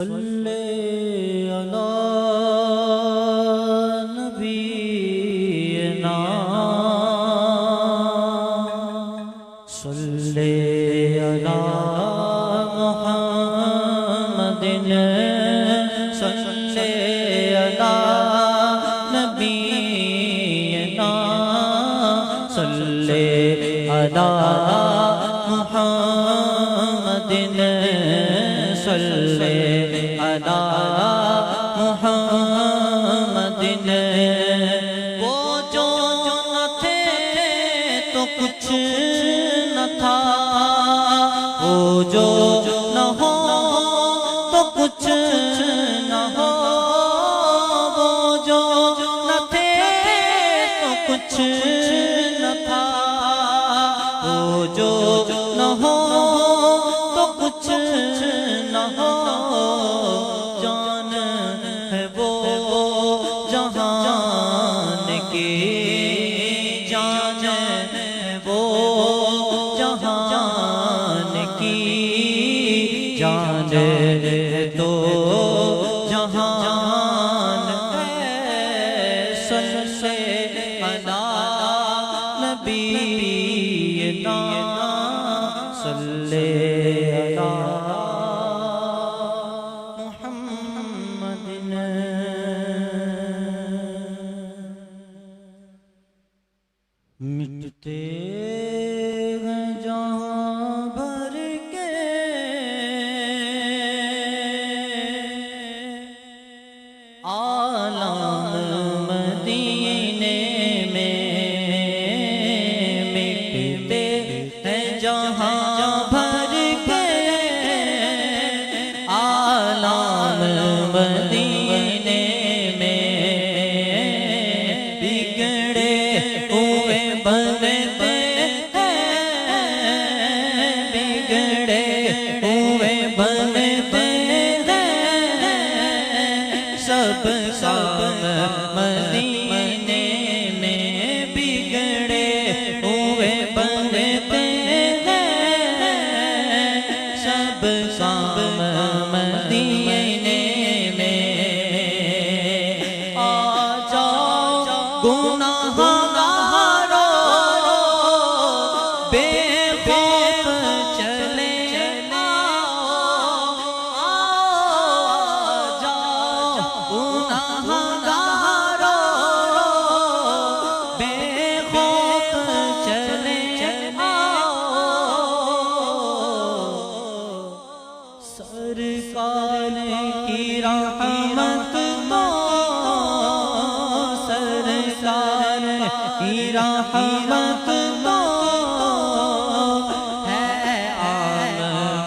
صلی علی نبینا صلی علی محمد صلی علی نبینا صلی علی محمد صلی علی محمد وہ جو نہ تھے تو کچھ نہ تھا، وہ جو نہ ہو تو کچھ نہ ہو، وہ جو نہ تھے تو کچھ نہ تھا، وہ جو نہ ہو تو کچھ نہ ہو، جان ہے وہ جہان کی، جان ہے وہ جہان کی، جان تو جہان ہے، صلی علی نبینا صلی علی محمد۔ مٹتے ہیں جہاں بھر کے عالم مدینے میں، مٹتے ہیں جہاں بھر کے عالم مدینے میں، بگڑے ہوئے بنتے ہیں، بگڑے ہوئے بنتے ہیں، سب مدینے میں بگڑے ہوئے بنتے ہیں، سب مدینے میں آ جاؤ گناہگارو، بے خوف چلے آؤ، آ جاؤ گناہگارو، بے خوف چلے آؤ، سرکار کی رحمت تو، سرکار کی رحمت تو ہے عام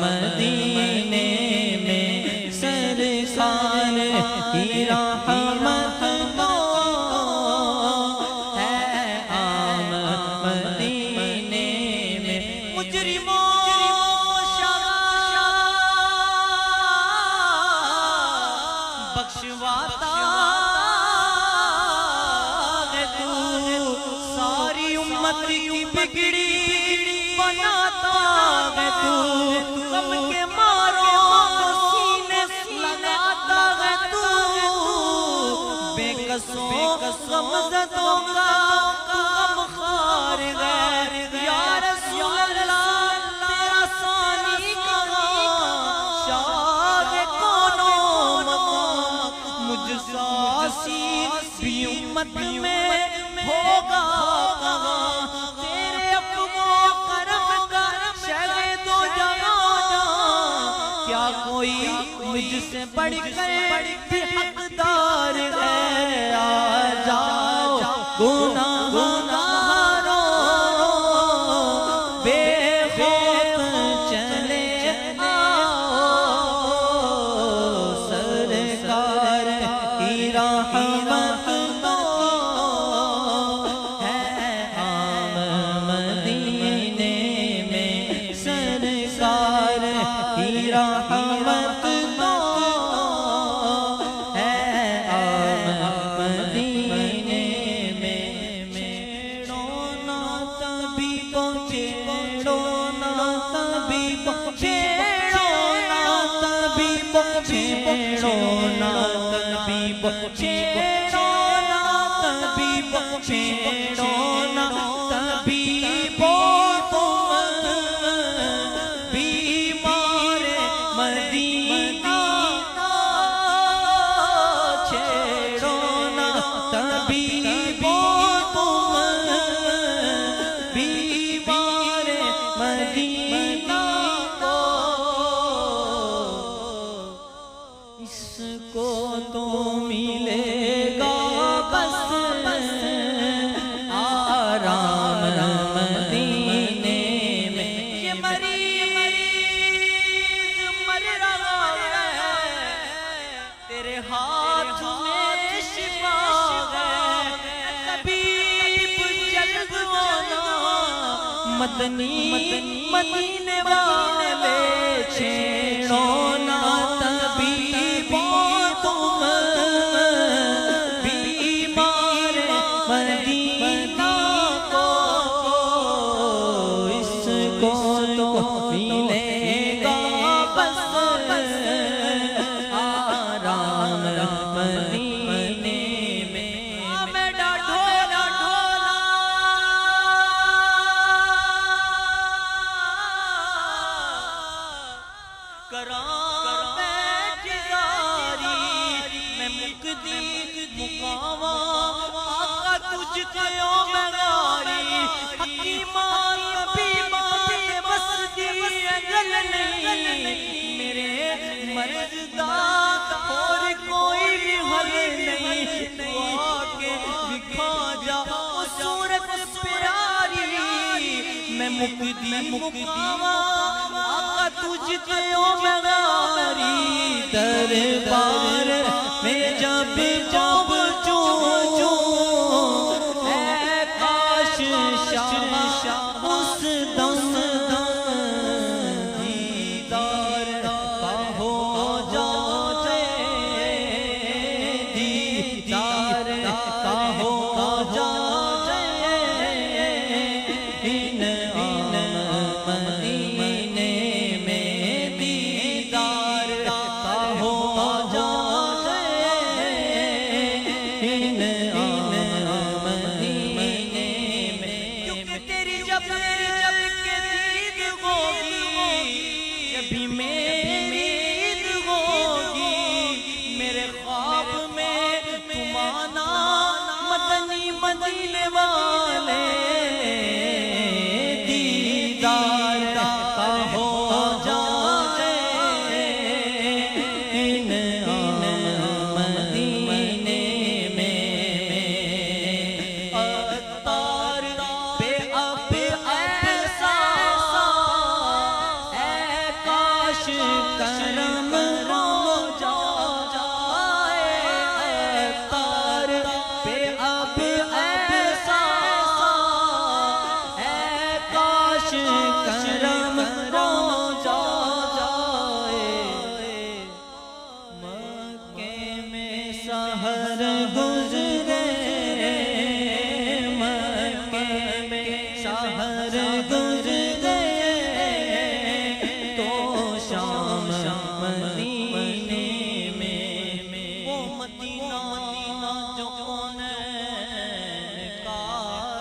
مدینے میں، سرکار کی رحمت تو ہے عام مدینے میں، مجرموں بخشواتا ہے تو، ساری امت کی بگڑی بناتا ہے تو، غم کے ماروں کو سینے سے لگاتا ہے تو، بے قصوں غمزدوں کا غم خار ہے، یا رسول اللہ تیرا ثانی کہاں، شاہ کونو مقام مجھ ساسی بھی امت میں ہوگا کہاں، تیرے عفو و کرم کا شہر دو جہاں، کیا کوئی مجھ سے بڑھ کر بھی حقدار ہے، آ جاؤ گناہگارو، بے خوف چلے آؤ، سرکار کی رحمت تو ہے عام مدینے میں، سرکار کی رحمت تو ہے عام مدینے میں، چھیڑو نا طبیب چھیڑو نا طبیب چھیڑو نا طبیب تم بیمار مدینہ چھیڑو نا طبیب تم بیمار مدینہ اس کو تو ملے گا بس آرام مدینے میں یہ مریض مر رہا ہے تیرے ہاتھ میں شفا ہے طبیب جلد آنا مدینے والے چھیڑو نا طبیب تم بیمار مدینہ کو اس کو تو ملے گا بس آرام مدینے میں ڈھولا کراں بیٹھ یاری میں مقدی مقاوا آقا تجھ کیوں میں غاری حکیمان طبیبان بس دی اجل نہیں میرے مرض دا اور کوئی بھی حل نہیں تو آکے دکھا جا وہ صورت پیاری میں مقدی مقاوا آقا تجھ کیوں میں غاری دربار میں جب اے کاش شاہ اس دم دیدار کا ہو جائے دیدار کا ہو جائے مدینے میں دیدار کا ہو جائے مدینے میں کیونکہ تیری جب کے دید ہوگی جبھی میری عید ہوگی میرے خواب میں تم آنا مدینے والے دیدار کا ہو جائے مدینے میں عطار پہ اب ایسا اے کاش کرم ہو جائے عطار پہ اب ایسا اے کاش کرم ہو جائے مکے میں سحر گزرے مکے میں سحر گزرے تو شام مدینے میں وہ مدینہ جو کونین کا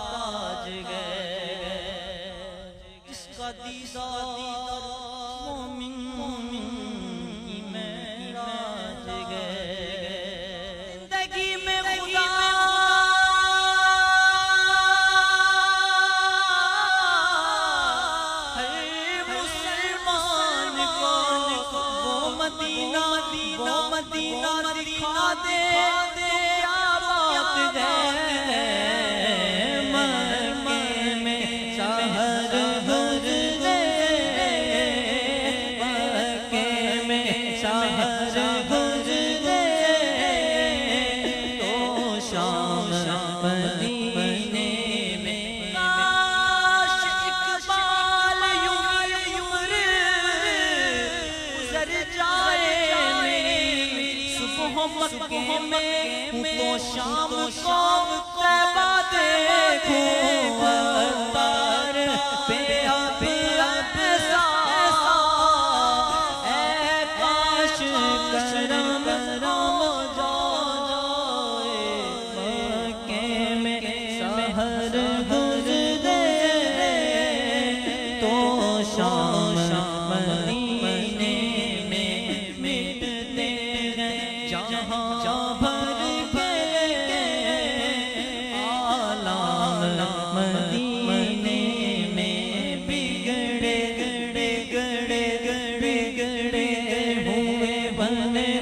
تاج گئے جس کا دیدار مومن کی معراج گئے زندگی میں خدا ہر مسلمان کو وہ مدینہ دکھا دے کیا بات ہے مکے میں سحر گزرے مکے میں سحر گزرے تو شام مدینے میں کاش اقبال یوں عمر گزر جائے میری صبح مکے میں تو شام کو طیبہ دیکھوں عطار پہ اب ایسا اے کاش کرم جہاں بھر کے عالم مدینے میں بگڑے ہوئے بنے